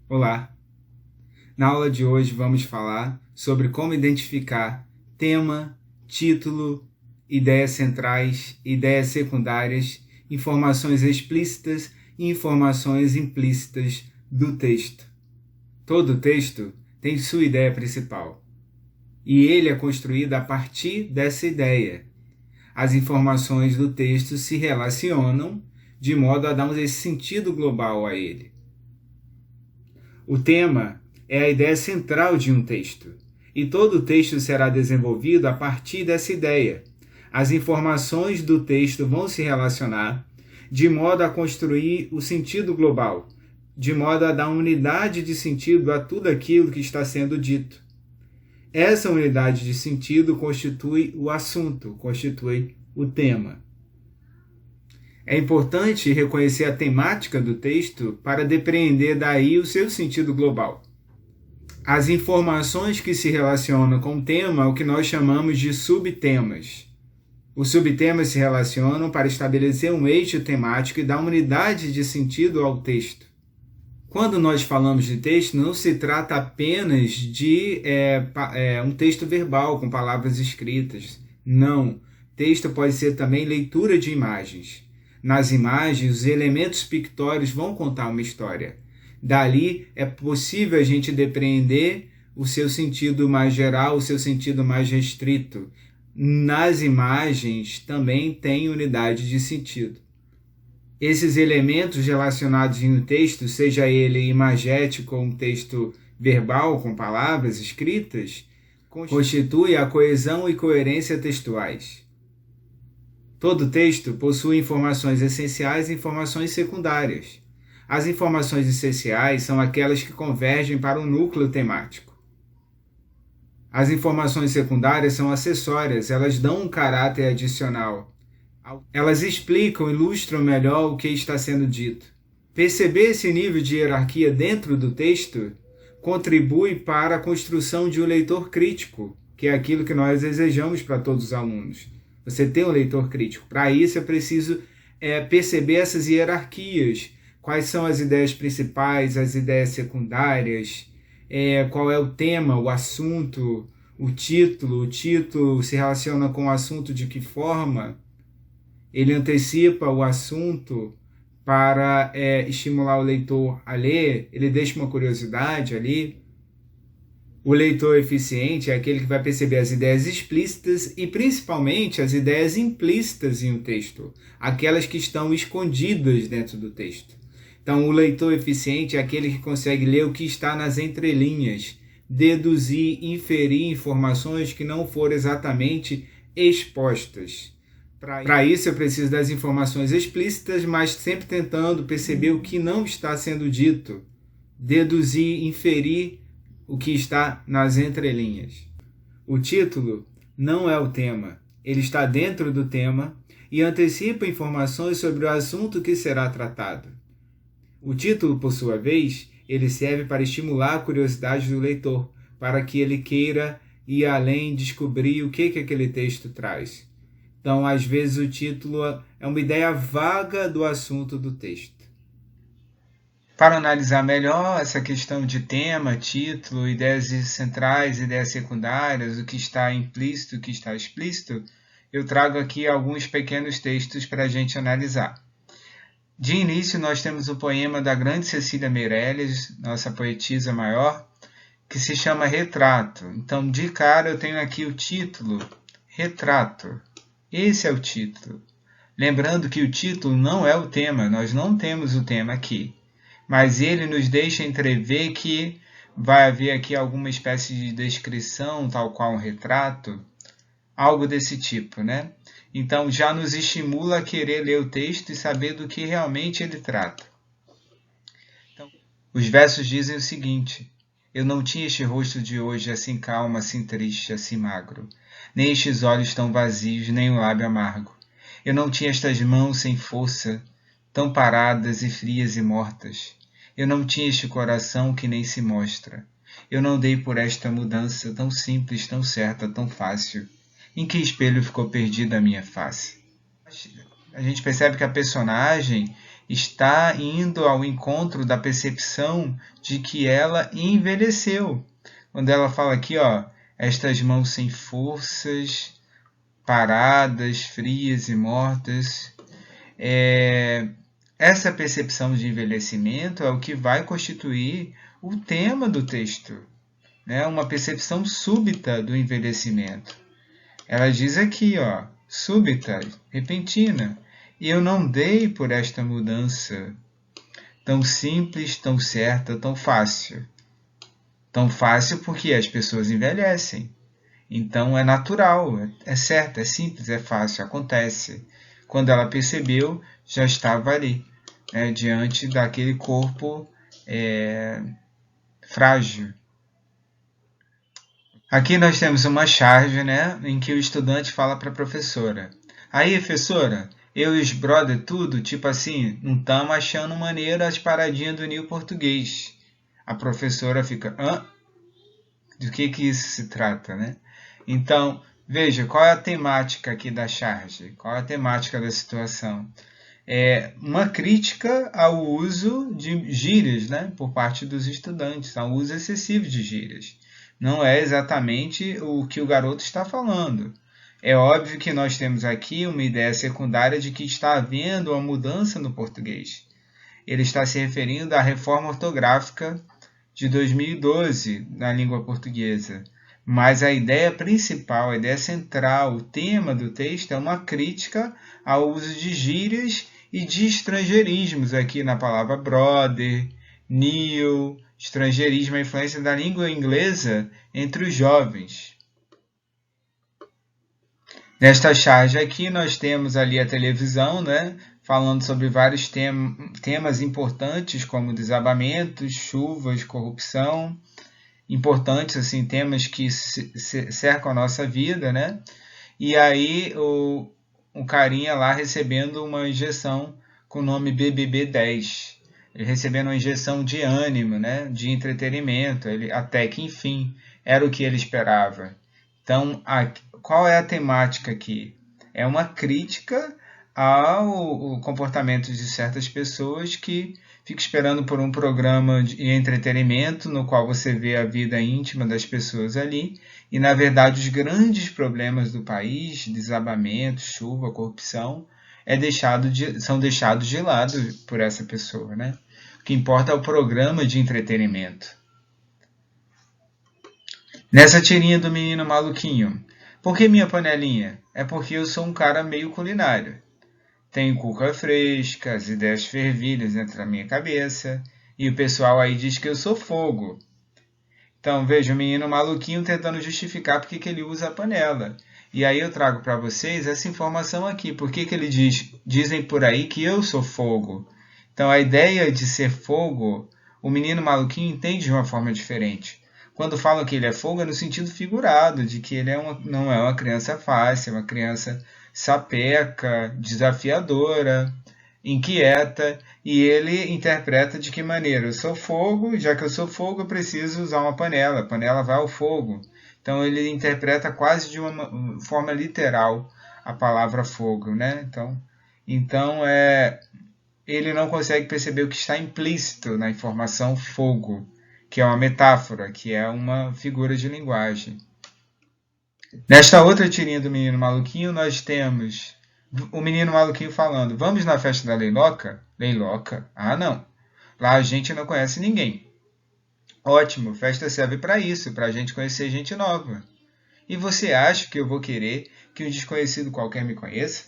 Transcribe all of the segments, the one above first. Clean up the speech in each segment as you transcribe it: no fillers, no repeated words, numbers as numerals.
Olá! Na aula de hoje vamos falar sobre como identificar tema, título, ideias centrais, ideias secundárias, informações explícitas e informações implícitas do texto. Todo texto tem sua ideia principal e ele é construído a partir dessa ideia. As informações do texto se relacionam de modo a dar esse sentido global a ele. O tema é a ideia central de um texto, e todo o texto será desenvolvido a partir dessa ideia. As informações do texto vão se relacionar de modo a construir o sentido global, de modo a dar unidade de sentido a tudo aquilo que está sendo dito. Essa unidade de sentido constitui o assunto, constitui o tema. É importante reconhecer a temática do texto para depreender daí o seu sentido global. As informações que se relacionam com o tema é o que nós chamamos de subtemas. Os subtemas se relacionam para estabelecer um eixo temático e dar unidade de sentido ao texto. Quando nós falamos de texto, não se trata apenas de um texto verbal com palavras escritas. Não. Texto pode ser também leitura de imagens. Nas imagens, os elementos pictóricos vão contar uma história. Dali é possível a gente depreender o seu sentido mais geral, o seu sentido mais restrito. Nas imagens também tem unidade de sentido. Esses elementos relacionados em um texto, seja ele imagético ou um texto verbal com palavras escritas, constituem a coesão e coerência textuais. Todo texto possui informações essenciais e informações secundárias. As informações essenciais são aquelas que convergem para um núcleo temático. As informações secundárias são acessórias, elas dão um caráter adicional. Elas explicam, ilustram melhor o que está sendo dito. Perceber esse nível de hierarquia dentro do texto contribui para a construção de um leitor crítico, que é aquilo que nós desejamos para todos os alunos. Você tem um leitor crítico. Para isso é preciso perceber essas hierarquias. Quais são as ideias principais, as ideias secundárias, qual é o tema, o assunto, o título se relaciona com o assunto de que forma? Ele antecipa o assunto para estimular o leitor a ler, ele deixa uma curiosidade ali. O leitor eficiente é aquele que vai perceber as ideias explícitas e principalmente as ideias implícitas em um texto, aquelas que estão escondidas dentro do texto. Então, o leitor eficiente é aquele que consegue ler o que está nas entrelinhas, deduzir, inferir informações que não foram exatamente expostas. Para isso, eu preciso das informações explícitas, mas sempre tentando perceber o que não está sendo dito, deduzir, inferir o que está nas entrelinhas. O título não é o tema, ele está dentro do tema e antecipa informações sobre o assunto que será tratado. O título, por sua vez, ele serve para estimular a curiosidade do leitor, para que ele queira ir além, descobrir o que aquele texto traz. Então, às vezes, o título é uma ideia vaga do assunto do texto. Para analisar melhor essa questão de tema, título, ideias centrais, ideias secundárias, o que está implícito, o que está explícito, eu trago aqui alguns pequenos textos para a gente analisar. De início, nós temos o poema da grande Cecília Meirelles, nossa poetisa maior, que se chama Retrato. Então, de cara, eu tenho aqui o título, Retrato. Esse é o título. Lembrando que o título não é o tema, nós não temos o tema aqui. Mas ele nos deixa entrever que vai haver aqui alguma espécie de descrição, tal qual um retrato, algo desse tipo, né? Então, já nos estimula a querer ler o texto e saber do que realmente ele trata. Então, os versos dizem o seguinte: eu não tinha este rosto de hoje assim calmo, assim triste, assim magro, nem estes olhos tão vazios, nem o lábio amargo. Eu não tinha estas mãos sem força, tão paradas e frias e mortas. Eu não tinha este coração que nem se mostra. Eu não dei por esta mudança tão simples, tão certa, tão fácil. Em que espelho ficou perdida a minha face? A gente percebe que a personagem está indo ao encontro da percepção de que ela envelheceu. Quando ela fala aqui, ó, estas mãos sem forças, paradas, frias e mortas, essa percepção de envelhecimento é o que vai constituir o tema do texto, né? Uma percepção súbita do envelhecimento. Ela diz aqui, ó, súbita, repentina. E eu não dei por esta mudança tão simples, tão certa, tão fácil. Tão fácil porque as pessoas envelhecem. Então é natural, é certo, é simples, é fácil, acontece. Quando ela percebeu, já estava ali, né, diante daquele corpo frágil. Aqui nós temos uma charge, né, em que o estudante fala para a professora: aí, professora, eu e os brother tudo, tipo assim, não estamos achando maneiro as paradinhas do Nil Português. A professora fica: hã? Do que isso se trata, né? Então, veja, qual é a temática aqui da charge? Qual é a temática da situação? É uma crítica ao uso de gírias, né, por parte dos estudantes, ao uso excessivo de gírias. Não é exatamente o que o garoto está falando. É óbvio que nós temos aqui uma ideia secundária de que está havendo uma mudança no português. Ele está se referindo à reforma ortográfica de 2012 na língua portuguesa. Mas a ideia principal, a ideia central, o tema do texto é uma crítica ao uso de gírias e de estrangeirismos aqui na palavra brother, new, estrangeirismo, a influência da língua inglesa entre os jovens. Nesta charge aqui nós temos ali a televisão, né, falando sobre vários temas importantes como desabamentos, chuvas, corrupção, importantes, assim, temas que cercam a nossa vida, né? E aí um carinha lá recebendo uma injeção com o nome BBB10. Ele recebendo uma injeção de ânimo, né? De entretenimento, até que enfim era o que ele esperava. Então, qual é a temática aqui? É uma crítica ao comportamento de certas pessoas que ficam esperando por um programa de entretenimento no qual você vê a vida íntima das pessoas ali e, na verdade, os grandes problemas do país, desabamento, chuva, corrupção, são deixados de lado por essa pessoa, né? O que importa é o programa de entretenimento. Nessa tirinha do menino maluquinho, por que minha panelinha? É porque eu sou um cara meio culinário. Tenho cuca fresca, as ideias fervilhas dentro da minha cabeça, e o pessoal aí diz que eu sou fogo. Então veja o menino maluquinho tentando justificar porque que ele usa a panela. E aí eu trago para vocês essa informação aqui. Por que ele dizem por aí que eu sou fogo? Então a ideia de ser fogo, o menino maluquinho entende de uma forma diferente. Quando falam que ele é fogo é no sentido figurado, de que ele não é uma criança fácil, é uma criança sapeca, desafiadora, inquieta, e ele interpreta de que maneira? Eu sou fogo, já que eu sou fogo, eu preciso usar uma panela. A panela vai ao fogo. Então ele interpreta quase de uma forma literal a palavra fogo, né? Então ele não consegue perceber o que está implícito na informação fogo, que é uma metáfora, que é uma figura de linguagem. Nesta outra tirinha do menino maluquinho, nós temos o menino maluquinho falando: vamos na festa da Leiloca? Leiloca? Ah, não. Lá a gente não conhece ninguém. Ótimo, festa serve para isso, para a gente conhecer gente nova. E você acha que eu vou querer que um desconhecido qualquer me conheça?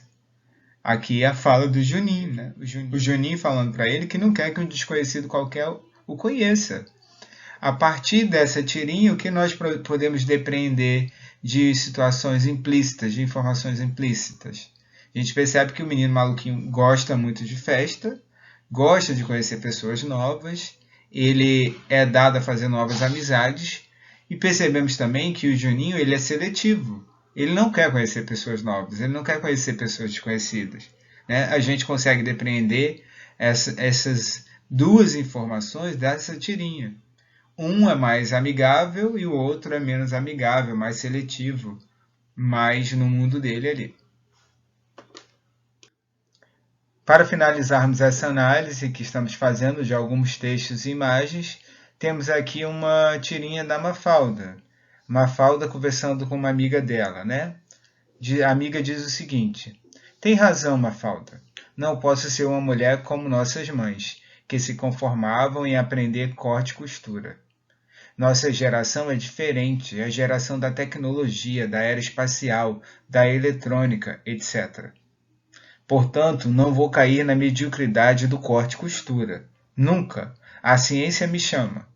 Aqui é a fala do Juninho, né? O Juninho falando para ele que não quer que um desconhecido qualquer o conheça. A partir dessa tirinha, o que nós podemos depreender de situações implícitas, de informações implícitas? A gente percebe que o menino maluquinho gosta muito de festa, gosta de conhecer pessoas novas, ele é dado a fazer novas amizades, e percebemos também que o Juninho ele é seletivo. Ele não quer conhecer pessoas novas, ele não quer conhecer pessoas desconhecidas, né? A gente consegue depreender essas duas informações dessa tirinha. Um é mais amigável e o outro é menos amigável, mais seletivo, mais no mundo dele ali. Para finalizarmos essa análise que estamos fazendo de alguns textos e imagens, temos aqui uma tirinha da Mafalda. Mafalda conversando com uma amiga dela, né? A amiga diz o seguinte: tem razão, Mafalda. Não posso ser uma mulher como nossas mães, que se conformavam em aprender corte e costura. Nossa geração é diferente, é a geração da tecnologia, da era espacial, da eletrônica, etc. Portanto, não vou cair na mediocridade do corte e costura. Nunca. A ciência me chama.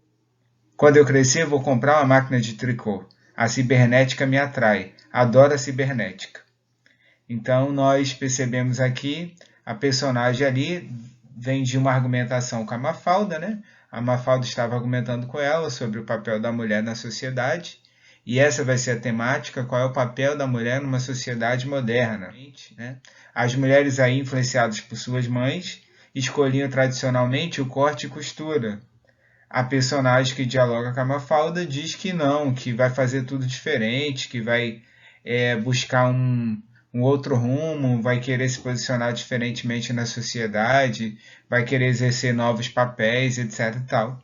Quando eu crescer, vou comprar uma máquina de tricô. A cibernética me atrai. Adoro a cibernética. Então, nós percebemos aqui, a personagem ali vem de uma argumentação com a Mafalda, né? A Mafalda estava argumentando com ela sobre o papel da mulher na sociedade. E essa vai ser a temática, qual é o papel da mulher numa sociedade moderna. Né? As mulheres aí, influenciadas por suas mães, escolhiam tradicionalmente o corte e costura. A personagem que dialoga com a Mafalda diz que não, que vai fazer tudo diferente, que vai buscar um outro rumo, vai querer se posicionar diferentemente na sociedade, vai querer exercer novos papéis, etc. e tal.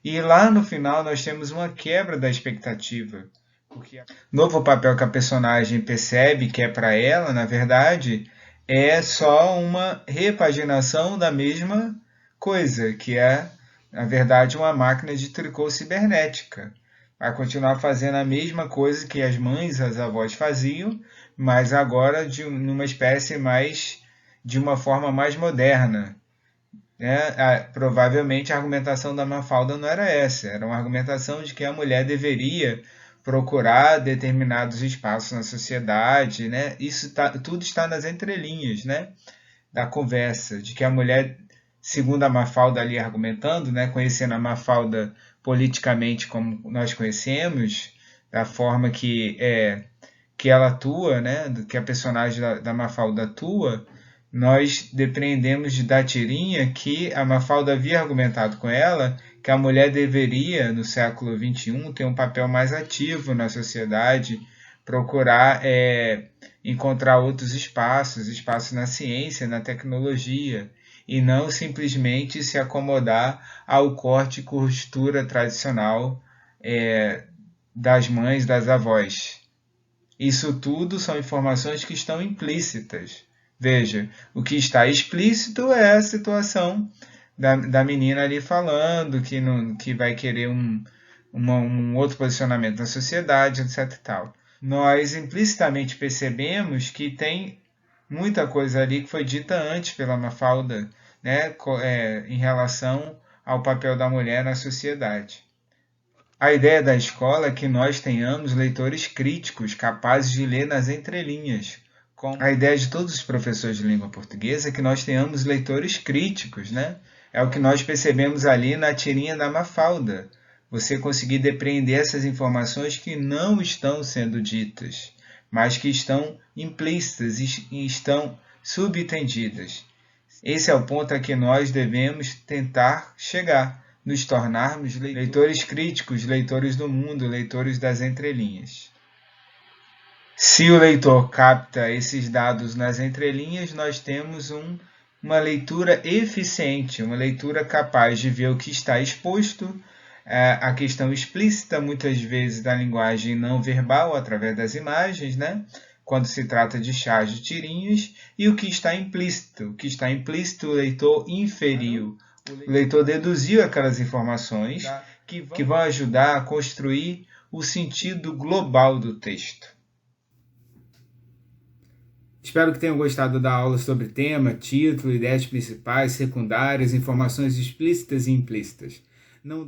E lá no final nós temos uma quebra da expectativa. Porque o novo papel que a personagem percebe que é para ela, na verdade, é só uma repaginação da mesma coisa, que é, na verdade, uma máquina de tricô cibernética. Vai continuar fazendo a mesma coisa que as mães, as avós faziam, mas agora numa espécie mais, de uma forma mais moderna. Provavelmente a argumentação da Mafalda não era essa, era uma argumentação de que a mulher deveria procurar determinados espaços na sociedade, né? Isso tudo está nas entrelinhas, né, da conversa, de que a mulher, segundo a Mafalda ali argumentando, né, conhecendo a Mafalda politicamente como nós conhecemos, da forma que ela atua, né, que a personagem da Mafalda atua, nós depreendemos da tirinha que a Mafalda havia argumentado com ela que a mulher deveria, no século XXI, ter um papel mais ativo na sociedade, procurar encontrar outros espaços na ciência, na tecnologia, e não simplesmente se acomodar ao corte e costura tradicional das mães, das avós. Isso tudo são informações que estão implícitas. Veja, o que está explícito é a situação da menina ali falando que vai querer um outro posicionamento na sociedade, etc. E tal. Nós implicitamente percebemos que tem muita coisa ali que foi dita antes pela Mafalda, né, em relação ao papel da mulher na sociedade. A ideia da escola é que nós tenhamos leitores críticos, capazes de ler nas entrelinhas. A ideia de todos os professores de língua portuguesa é que nós tenhamos leitores críticos, né? É o que nós percebemos ali na tirinha da Mafalda. Você conseguir depreender essas informações que não estão sendo ditas, mas que estão implícitas e estão subentendidas. Esse é o ponto a que nós devemos tentar chegar, nos tornarmos leitores críticos, leitores do mundo, leitores das entrelinhas. Se o leitor capta esses dados nas entrelinhas, nós temos uma leitura eficiente, uma leitura capaz de ver o que está exposto, a questão explícita, muitas vezes, da linguagem não verbal, através das imagens, né? Quando se trata de chás de tirinhas, e o que está implícito. O que está implícito, o leitor inferiu. O leitor deduziu aquelas informações que vão ajudar a construir o sentido global do texto. Espero que tenham gostado da aula sobre tema, título, ideias principais, secundárias, informações explícitas e implícitas. Não